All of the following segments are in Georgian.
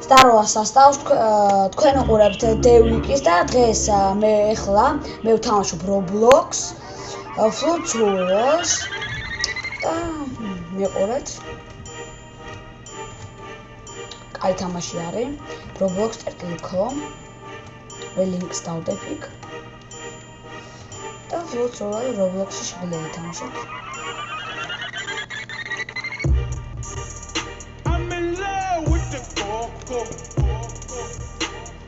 Star Wars ასწავს თქვენ უყურებთ Devlikis და დღეს მე ვთამაშობ Roblox Fruits Wars და მიყურეთ კაი თამაში არის roblox.com links დავდებ იქ და Fruits Wars Roblox-ში შეგიძლიათ ითამაშოთ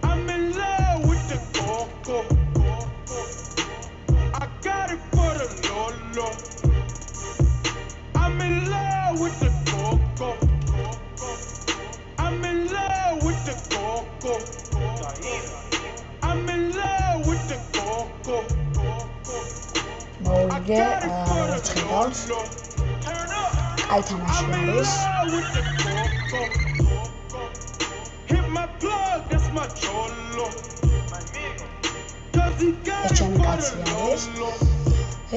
I'm in love with the coco. I got it for the Lolo. I'm in love with the coco. I'm in love with the coco. I'm in love with the coco. I got it for the Lolo. I თამაში არის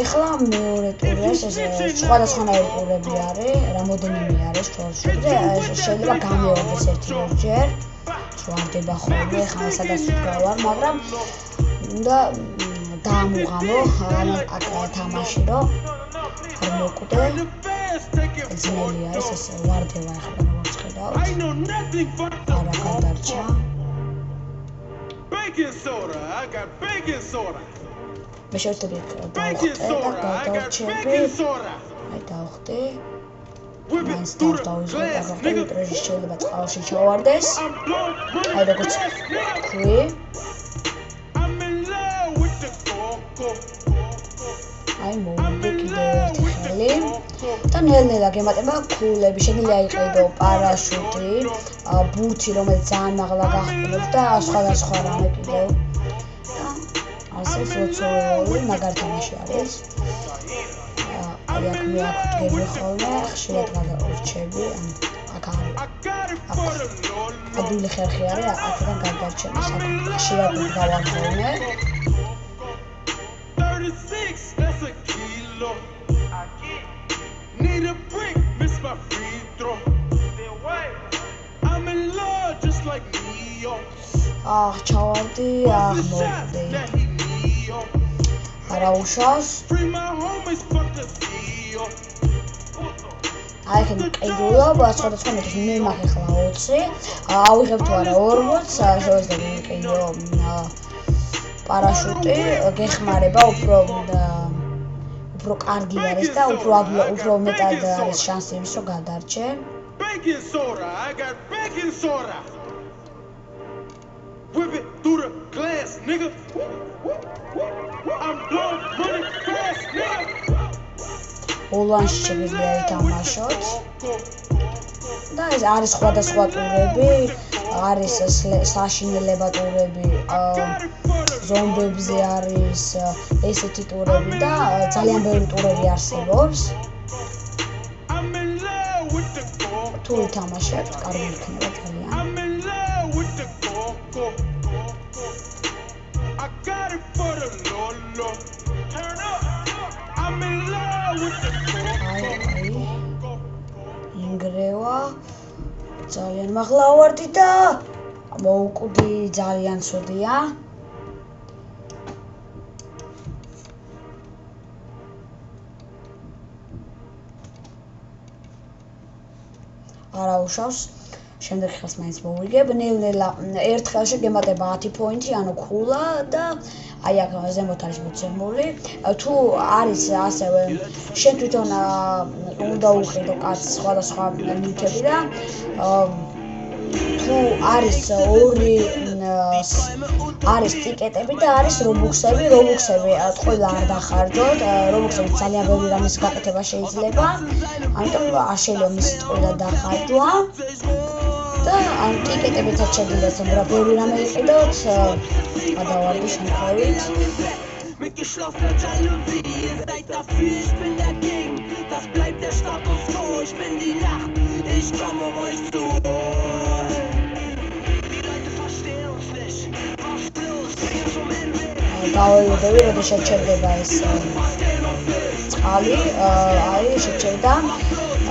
ეხლა მეორე ტური არის სხვადასხვანაირი ტურები არის რამოდენიმე არის თორშებზე შეიძლება გამეორდეს ერთ-ერთჯერ ვარდება ხოლმე ეხლა სადაც ვარ მაგრამ უნდა დაამუღამო აქ თამაში რომ არ მოკვდე ძნელი არის ეს ვარდება ეხლა როგორც ხედავთ არა გადარჩა Baking soda, I got baking soda. მე შევწევი დავხტე და გადავჩები. აი დავხტე. მან დავუძღვე და გავხტე პრეზი შეიძლება წყალში ჩავარდეს. აი როგორც ქვი. აი მოვიდე კიდევ ერთი ხელი. და ნელ-ნელა გემატება ქულები, შეგიძლია იყიდო პარაშუტი, ბურთი, რომელიც ძალიან მაღლა გახტნობს და სხვადასხვა რამე კიდევ. და ასე ფლოცოვი მაგარ თამაში არის. აი აქ მე აქ ვდგები ხოლმე, ხშირად გადავრჩები, აქ არის. ადვილი ხერხი არის, აქედან გადარჩები, ხშირად ვდგავარ ხოლმე. 36 that's a kilo. Need a break, miss my free throw. I'm in love just like Neo. ჩავარდი, მოვიდე. არა უშავს. აი ხენ ყიდულობა სხვადასხვა მეტოს მე მაქვს ახლა 20. ავიღებ თუ არა 40, შევეცდები ვიყიდო პარაშუტი, გეხმარება უფრო კარგი არის და უფრო მეტად არის შანსი იმის რომ გადარჩე. Baking soda, I got baking soda. Whip it through the glass, nigga. I'm blowing money fast, nigga. ოლანში შეგიძლია ითამაშოთ. და ეს არის სხვადასხვა ტურები, არის საშინელება ტურები, ზომბებზე არის ესეთი ტურები და ძალიან ბევრი ტურები არსებობს. თუ ითამაშებთ, კარგი იქნება ძალიან. ინგრევა ძალიან მაღლა ვარდი და მოვკვდი ძალიან ცუდია. არა უშავს შემდეგ ხელს მაინც მოვიგებ ნელ-ნელა ერთ ხელში გემატება 10 პოინტი ანუ ქულა და აი აქ ზემოთ არის მოცემული თუ არის ასევე შენ თვითონ უნდა უხედო კაცს სხვადასხვა ნივთები და თუ არის ორი არის ტიკეტები და არის რობუქსები ყველა არ დახარჯოთ რობუქსები ძალიან ბევრი რამის გაკეთება შეიძლება ამიტომ არ შეიძლება მის ყველა დახარჯვა და ამ ტიკეტებითაც შეგიძლიათ რა ბევრი რამე იყიდოთ გადავარდი შემთხვევით Mit geschlossener Jalousie, ihr seid dafür, ich bin dagegen. Das bleibt der Status quo, ich bin die Nacht, ich komme euch zu. Die Leute verstehen uns nicht, was bloß, wir schon im Weg. გავიდები, როდის შეჩერდება ეს წყალი, აი შეჩერდა.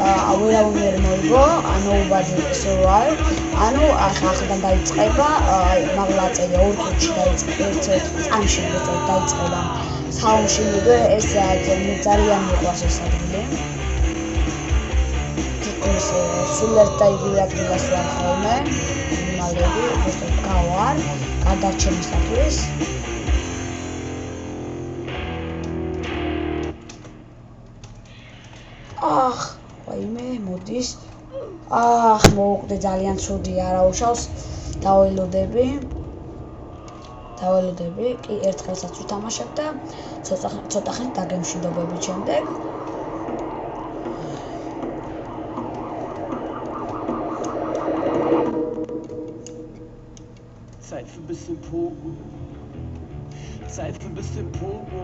Without me, nobody survive. ანუ ახლა დაიწყება, მაღლა წერია 2 წუთში დაიწყება, 1 წამში დაიწყება. საომში მიდე ეს ძალიან მიყვარს ეს ადგილი. თითქმის სულ ერთ და იგივე ადგილას ვარ ხოლმე, მალები, უბრალოდ გავარ, გადარჩენისათვის. ვაიმე, მოდის. მოვუკვდე ძალიან ცუდი არაუშავს. დაველოდები. კი, ერთხელსაც ვთამაშებ და ცოტა ხნით დაგემშვიდობებით შემდეგ. Zeit für ein bisschen Pogo. Zeit für ein bisschen Pogo.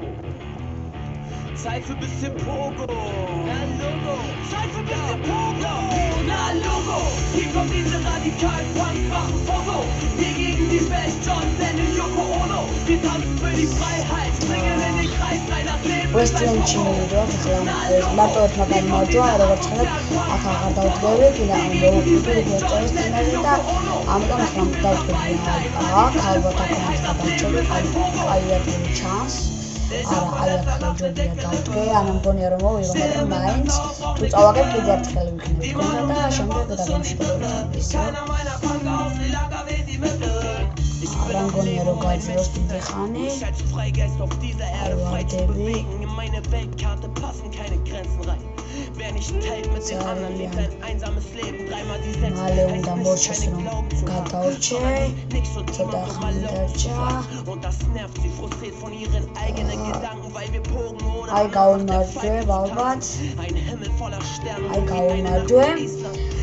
Zeit für ein bisschen Pogo. Na Logo. Zeit für ein bisschen Pogo. Na Logo. Hier kommt diese radikalen Punkwachen Fogo. Wir gegen die Welt, John Lennon, Yoko Ono. Wir tanzen für die Freiheit, springen in den Kreis rein nach Leben. Westland-ში მივიდოთ ახლა მარტო ერთმა გამარჯვა, როგორც ხედავთ, აქ აღარ დავდგები, კიდე მოვუკვდი ვესტერნის წინაზე და ამიტომ ახლა დავდგები აქ, ალბათ აქ გადავჭერე, აი ადგილი ჩანს. აი აქ ჯობია დავდგე, ანუ მგონია რომ მოვიღო, მაგრამ მაინც თუ წავაგებ კიდე ერთხელ ვიქნებ თქვენთან და შემდეგ გადავიმშვიდობებით ისე. არა მგონია რომ გაიძროს დიდი ხანი. აი ვარდები. მალე უნდა მორჩეს რომ გადავრჩე, ცოტა ხანი დარჩა. აი გავიმარჯვე, ალბათ. აი გავიმარჯვე.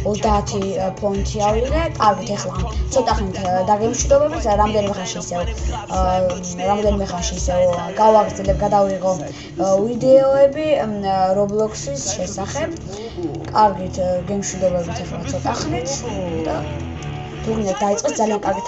30 ფონტი ავიღე. კარგით, ახლა ცოტა ხნით დაგემშვიდობებით, რამდენიმე ხანში ისევ გავაგრძელებ, გადავიღო ვიდეოები Roblox-ის შესახებ. კარგით, გემშვიდობებით ახლა ცოტა ხნით და თუ გინდათ დაიწყოს ძალიან კარგი